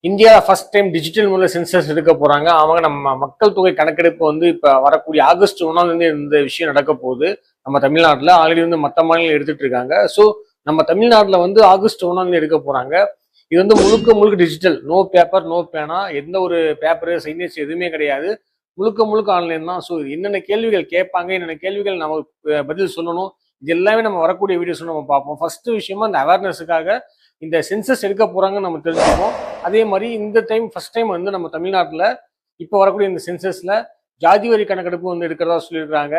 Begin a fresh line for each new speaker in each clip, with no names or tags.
India first time digital முறையில் census எடுக்க போறாங்க. அவங்க நம்ம மக்கள் தொகை கணக்கெடுப்பு வந்து இப்ப வரக்கூடிய ஆகஸ்ட் 1 இந்த விஷயம் நடக்க போகுது. நம்ம தமிழ்நாட்டில் ஆல்ரெடி வந்து மற்ற மாநிலம் எடுத்துட்டு இருக்காங்க. ஸோ நம்ம தமிழ்நாட்டில் வந்து ஆகஸ்ட் 1 எடுக்க போறாங்க. இது வந்து முழுக்க முழுக்க டிஜிட்டல், நோ பேப்பர் நோ பேனா, எந்த ஒரு பேப்பரு சைனேஜ் எதுவுமே கிடையாது. முழுக்க முழுக்க ஆன்லைன் தான். ஸோ என்னென்ன கேள்விகள் கேட்பாங்க, என்னென்ன கேள்விகள் நம்ம பதில் சொல்லணும், இது எல்லாமே நம்ம வரக்கூடிய வீடியோஸ் நம்ம பார்ப்போம். ஃபர்ஸ்ட் விஷயமா இந்த அவேர்னஸுக்காக இந்த சென்சஸ் எடுக்க போறாங்கன்னு நம்ம தெரிஞ்சுப்போம். அதே மாதிரி இந்த டைம் ஃபர்ஸ்ட் டைம் வந்து நம்ம தமிழ்நாட்டில் இப்போ வரக்கூடிய இந்த சென்சஸ்ல ஜாதி வரி கணக்கெடுப்பு வந்து எடுக்கிறதா சொல்லியிருக்காங்க.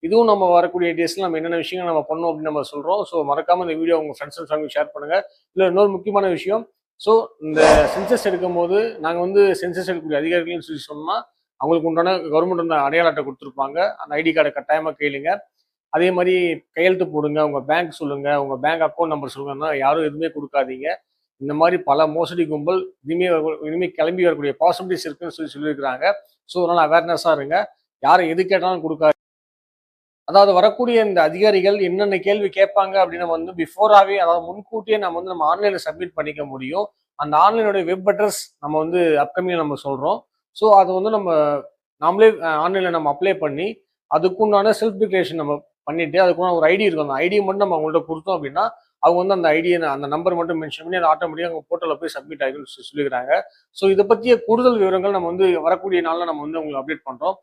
இதுவும் நம்ம வரக்கூடிய டேஸ்ல நம்ம என்னென்ன விஷயங்கள் நம்ம பண்ணோம் அப்படின்னு நம்ம சொல்றோம். ஸோ மறக்காம இந்த வீடியோ உங்க ஃப்ரெண்ட்ஸ் அண்ட் ஃபேமிலி ஷேர் பண்ணுங்க. இல்லை இன்னொரு முக்கியமான விஷயம், ஸோ இந்த சென்சஸ் எடுக்கும் போது நாங்கள் வந்து சென்சஸ் எடுக்கக்கூடிய அதிகாரிகள்னு சொல்லி சொன்னா அவங்களுக்கு உண்டான கவர்மெண்ட் அடையாள அட்டை கொடுத்துருப்பாங்க. அந்த ஐடி கார்டை கட்டாயமா கேளுங்க. அதே மாதிரி கையெழுத்து போடுங்க, உங்க பேங்க் சொல்லுங்க, உங்க பேங்க் அக்கௌண்ட் நம்பர் சொல்லுங்கன்னா யாரும் எதுவுமே கொடுக்காதீங்க. இந்த மாதிரி பல மோசடி கும்பல் இனிமே கிளம்பி வரக்கூடிய பாசிபிலிட்டிஸ் இருக்குன்னு சொல்லியிருக்கிறாங்க. ஸோ அதனால அவேர்னஸா இருங்க. யாரை எது கேட்டாலும் கொடுக்காது. அதாவது வரக்கூடிய இந்த அதிகாரிகள் என்னென்ன கேள்வி கேட்பாங்க அப்படின்னு நம்ம வந்து பிஃபோராகவே, அதாவது முன்கூட்டியே நம்ம ஆன்லைன்ல சப்மிட் பண்ணிக்க முடியும். அந்த ஆன்லைனுடைய வெப் அட்ரஸ் நம்ம வந்து அப்கமிங் நம்ம சொல்றோம். ஸோ அது வந்து நாமளே ஆன்லைன்ல நம்ம அப்ளை பண்ணி அதுக்குண்டான செல்ஃப் டிக்ளரேஷன் நம்ம பண்ணிட்டு அதுக்குண்டான ஒரு ஐடி இருக்கும். அந்த ஐடியை மட்டும் நம்ம அவங்கள்ட்ட கொடுத்தோம் அப்படின்னா அவங்க வந்து அந்த ஐடியை அந்த நம்பர் மட்டும் மென்ஷன் பண்ணி அது ஆட்டோமேட்டிக்காக அவங்க போர்ட்டலில் போய் சப்மிட் ஆகிடும்னு சொல்லிக்கிறாங்க. ஸோ இதை பற்றிய கூடுதல் விவரங்கள் நம்ம வந்து வரக்கூடிய நாளில் நம்ம வந்து உங்களுக்கு அப்டேட் பண்ணுறோம்.